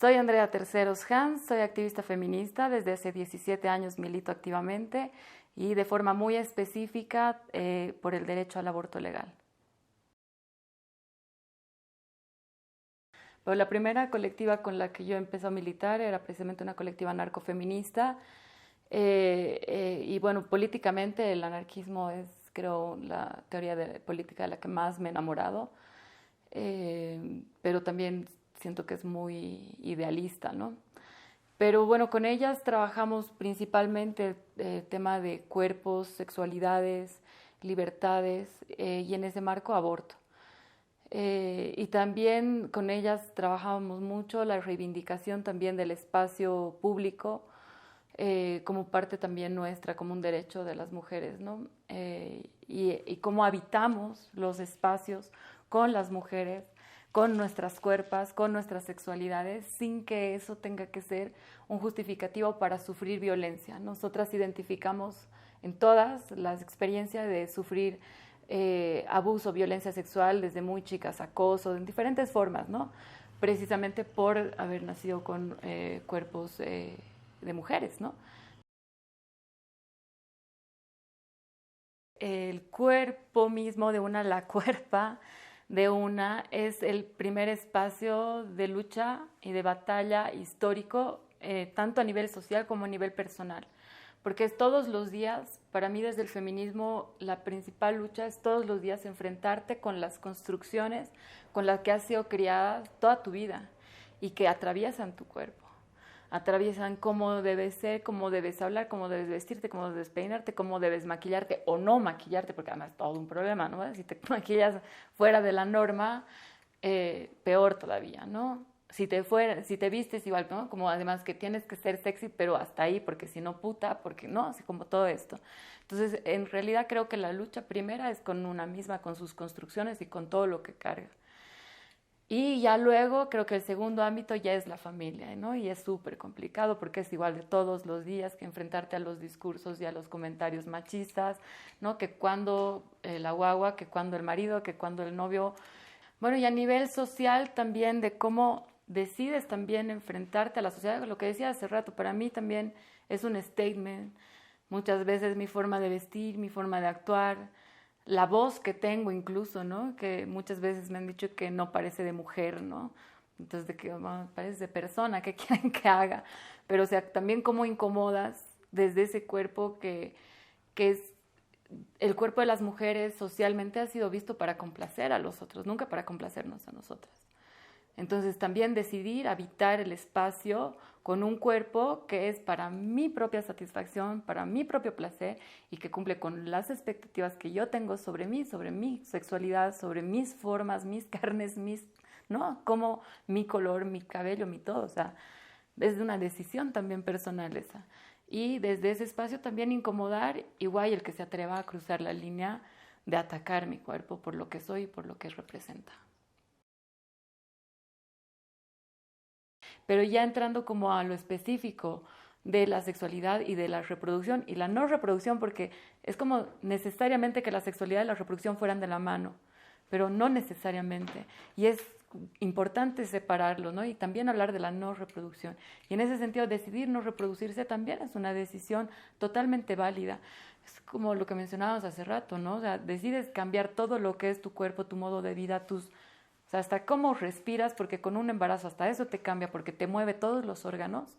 Soy Andrea Terceros Hans, soy activista feminista, desde hace 17 años milito activamente y de forma muy específica por el derecho al aborto legal. Pero la primera colectiva con la que yo empecé a militar era precisamente una colectiva anarcofeminista y bueno, políticamente el anarquismo es, creo, la teoría política de la que más me he enamorado, pero también siento que es muy idealista, ¿no? Pero bueno, con ellas trabajamos principalmente el tema de cuerpos, sexualidades, libertades y en ese marco aborto. Y también con ellas trabajábamos mucho la reivindicación también del espacio público como parte también nuestra, como un derecho de las mujeres, ¿no? Y cómo habitamos los espacios con las mujeres, con nuestras cuerpos, con nuestras sexualidades, sin que eso tenga que ser un justificativo para sufrir violencia. Nosotras identificamos en todas las experiencias de sufrir abuso, violencia sexual desde muy chicas, acoso, en diferentes formas, ¿no? Precisamente por haber nacido con cuerpos de mujeres, ¿no? El cuerpo mismo de una, la cuerpa de una, es el primer espacio de lucha y de batalla histórico, tanto a nivel social como a nivel personal. Porque es todos los días, para mí desde el feminismo, la principal lucha es todos los días enfrentarte con las construcciones con las que has sido criada toda tu vida y que atraviesan tu cuerpo. Atraviesan cómo debes ser, cómo debes hablar, cómo debes vestirte, cómo debes peinarte, cómo debes maquillarte o no maquillarte, porque además es todo un problema, ¿no? Si te maquillas fuera de la norma, peor todavía, ¿no? Si te vistes igual, ¿no? Como además que tienes que ser sexy, pero hasta ahí, porque si no puta, porque no, así como todo esto. Entonces, en realidad creo que la lucha primera es con una misma, con sus construcciones y con todo lo que carga. Y ya luego creo que el segundo ámbito ya es la familia, ¿no? Y es súper complicado porque es igual de todos los días que enfrentarte a los discursos y a los comentarios machistas, ¿no? Que cuando la guagua, que cuando el marido, que cuando el novio. Bueno, y a nivel social también de cómo decides también enfrentarte a la sociedad, lo que decía hace rato, para mí también es un statement, muchas veces mi forma de vestir, mi forma de actuar, la voz que tengo incluso, ¿no? Que muchas veces me han dicho que no parece de mujer, ¿no? Entonces, de que parece de persona, ¿qué quieren que haga? Pero, o sea, también cómo incomodas desde ese cuerpo que es el cuerpo de las mujeres socialmente ha sido visto para complacer a los otros, nunca para complacernos a nosotras. Entonces también decidir habitar el espacio con un cuerpo que es para mi propia satisfacción, para mi propio placer y que cumple con las expectativas que yo tengo sobre mi sexualidad, sobre mis formas, mis carnes, ¿no? Como mi color, mi cabello, mi todo. O sea, es una decisión también personal esa. Y desde ese espacio también incomodar igual el que se atreva a cruzar la línea de atacar mi cuerpo por lo que soy y por lo que representa. Pero ya entrando como a lo específico de la sexualidad y de la reproducción y la no reproducción, porque es como necesariamente que la sexualidad y la reproducción fueran de la mano, pero no necesariamente. Y es importante separarlo, ¿no? Y también hablar de la no reproducción. Y en ese sentido, decidir no reproducirse también es una decisión totalmente válida. Es como lo que mencionábamos hace rato, ¿no? O sea, decides cambiar todo lo que es tu cuerpo, tu modo de vida, o sea, hasta cómo respiras, porque con un embarazo hasta eso te cambia, porque te mueve todos los órganos.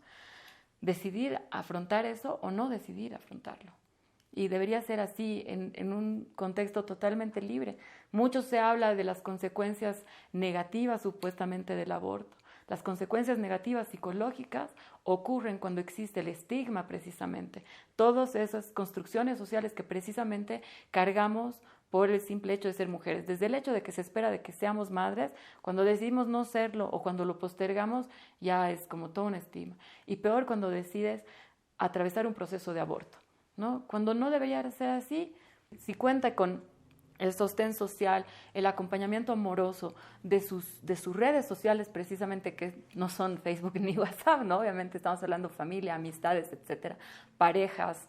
Decidir afrontar eso o no decidir afrontarlo. Y debería ser así, en un contexto totalmente libre. Mucho se habla de las consecuencias negativas supuestamente del aborto. Las consecuencias negativas psicológicas ocurren cuando existe el estigma precisamente. Todas esas construcciones sociales que precisamente cargamos por el simple hecho de ser mujeres. Desde el hecho de que se espera de que seamos madres, cuando decidimos no serlo o cuando lo postergamos, ya es como todo un estigma. Y peor cuando decides atravesar un proceso de aborto, ¿no? Cuando no debería ser así, si cuenta con el sostén social, el acompañamiento amoroso de sus redes sociales precisamente, que no son Facebook ni WhatsApp, ¿no? Obviamente estamos hablando de familia, amistades, etcétera, parejas,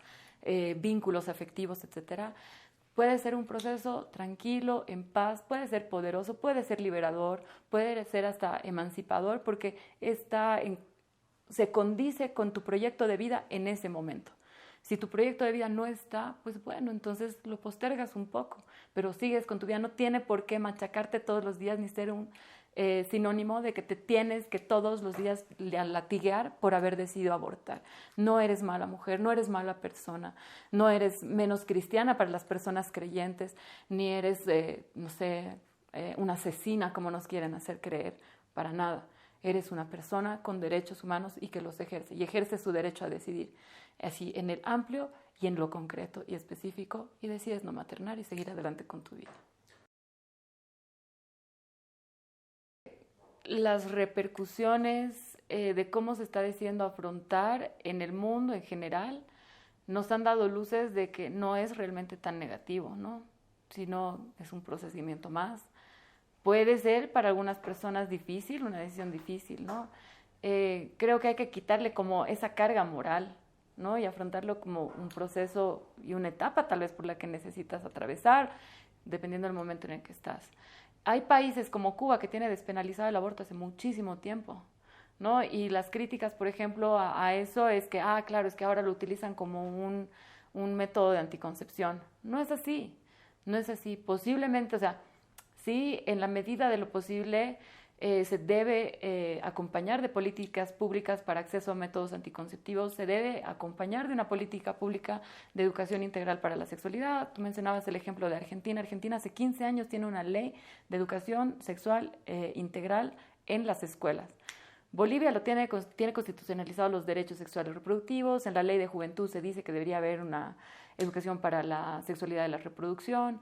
vínculos afectivos, etcétera. Puede ser un proceso tranquilo, en paz, puede ser poderoso, puede ser liberador, puede ser hasta emancipador, porque se condice con tu proyecto de vida en ese momento. Si tu proyecto de vida no está, pues bueno, entonces lo postergas un poco, pero sigues con tu vida. No tiene por qué machacarte todos los días ni ser un sinónimo de que te tienes que todos los días latiguear por haber decidido abortar. No eres mala mujer, no eres mala persona, no eres menos cristiana para las personas creyentes, ni eres, no sé, una asesina como nos quieren hacer creer, para nada. Eres una persona con derechos humanos y que los ejerce, y ejerce su derecho a decidir, así en el amplio y en lo concreto y específico, y decides no maternar y seguir adelante con tu vida. Las repercusiones de cómo se está decidiendo afrontar en el mundo en general nos han dado luces de que no es realmente tan negativo, ¿no? Sino es un procedimiento más. Puede ser para algunas personas difícil, una decisión difícil, ¿no? Creo que hay que quitarle como esa carga moral, ¿no? Y afrontarlo como un proceso y una etapa tal vez por la que necesitas atravesar, dependiendo del momento en el que estás. Hay países como Cuba que tiene despenalizado el aborto hace muchísimo tiempo, ¿no? Y las críticas, por ejemplo, a eso es que, claro, es que ahora lo utilizan como un método de anticoncepción. No es así, no es así. Posiblemente, o sea, sí, en la medida de lo posible se debe acompañar de políticas públicas para acceso a métodos anticonceptivos, se debe acompañar de una política pública de educación integral para la sexualidad. Tú mencionabas el ejemplo de Argentina. Argentina hace 15 años tiene una ley de educación sexual integral en las escuelas. Bolivia tiene constitucionalizados los derechos sexuales reproductivos. En la ley de juventud se dice que debería haber una educación para la sexualidad y la reproducción.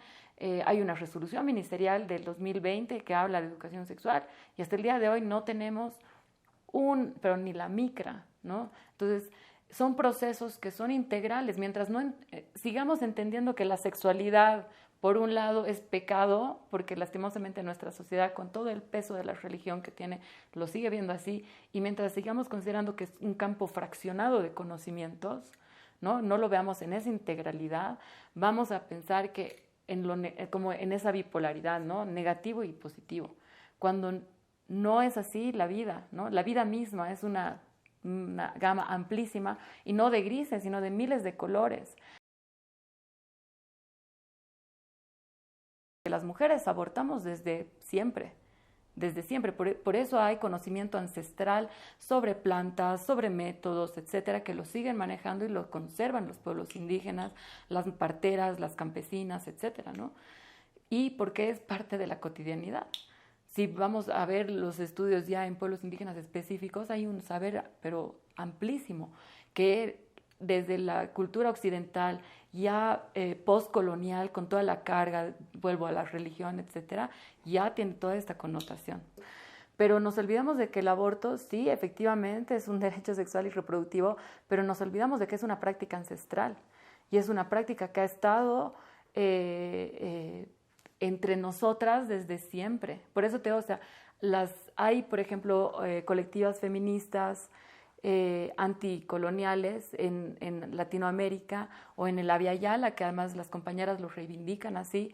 Hay una resolución ministerial del 2020 que habla de educación sexual y hasta el día de hoy no tenemos pero ni la micra, ¿no? Entonces, son procesos que son integrales. Mientras no sigamos entendiendo que la sexualidad, por un lado, es pecado, porque lastimosamente nuestra sociedad, con todo el peso de la religión que tiene, lo sigue viendo así, y mientras sigamos considerando que es un campo fraccionado de conocimientos, no lo veamos en esa integralidad, vamos a pensar que como en esa bipolaridad, ¿no? Negativo y positivo. Cuando no es así la vida, ¿no? La vida misma es una gama amplísima, y no de grises, sino de miles de colores. Las mujeres abortamos desde siempre. Desde siempre. Por eso hay conocimiento ancestral sobre plantas, sobre métodos, etcétera, que lo siguen manejando y lo conservan los pueblos indígenas, las parteras, las campesinas, etcétera, ¿no? Y porque es parte de la cotidianidad. Si vamos a ver los estudios ya en pueblos indígenas específicos, hay un saber, pero amplísimo, que desde la cultura occidental, ya postcolonial, con toda la carga, vuelvo a la religión, etcétera, ya tiene toda esta connotación. Pero nos olvidamos de que el aborto, sí, efectivamente, es un derecho sexual y reproductivo, pero nos olvidamos de que es una práctica ancestral y es una práctica que ha estado entre nosotras desde siempre. Por eso te digo, o sea, hay, por ejemplo, colectivas feministas anticoloniales en Latinoamérica o en el Avia Yala, que además las compañeras lo reivindican así.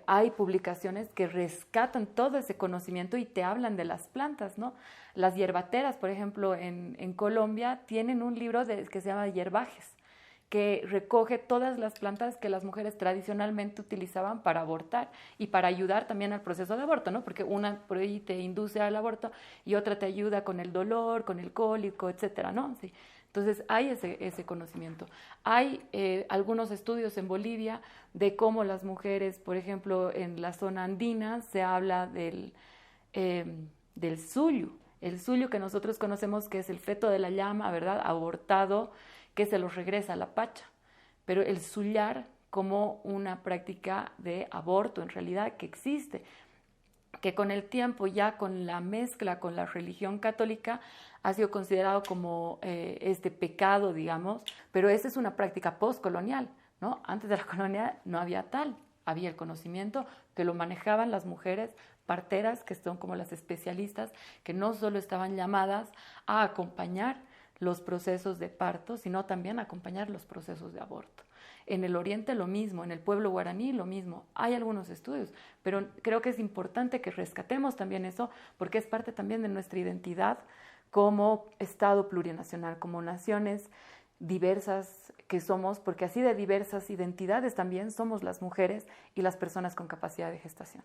Hay publicaciones que rescatan todo ese conocimiento y te hablan de las plantas, ¿no? Las hierbateras, por ejemplo, en Colombia tienen un libro que se llama Hierbajes, que recoge todas las plantas que las mujeres tradicionalmente utilizaban para abortar y para ayudar también al proceso de aborto, ¿no? Porque una por ahí te induce al aborto y otra te ayuda con el dolor, con el cólico, etcétera, ¿no? Sí. Entonces hay ese conocimiento. Hay algunos estudios en Bolivia de cómo las mujeres, por ejemplo, en la zona andina se habla del suyo, el suyo que nosotros conocemos que es el feto de la llama, ¿verdad? Abortado, que se los regresa a la pacha, pero el suyar como una práctica de aborto en realidad que existe, que con el tiempo ya con la mezcla con la religión católica ha sido considerado como este pecado, digamos, pero esa es una práctica postcolonial, ¿no? Antes de la colonia no había tal, había el conocimiento que lo manejaban las mujeres parteras, que son como las especialistas, que no solo estaban llamadas a acompañar los procesos de parto, sino también acompañar los procesos de aborto. En el oriente lo mismo, en el pueblo guaraní lo mismo. Hay algunos estudios, pero creo que es importante que rescatemos también eso porque es parte también de nuestra identidad como Estado plurinacional, como naciones diversas que somos, porque así de diversas identidades también somos las mujeres y las personas con capacidad de gestación.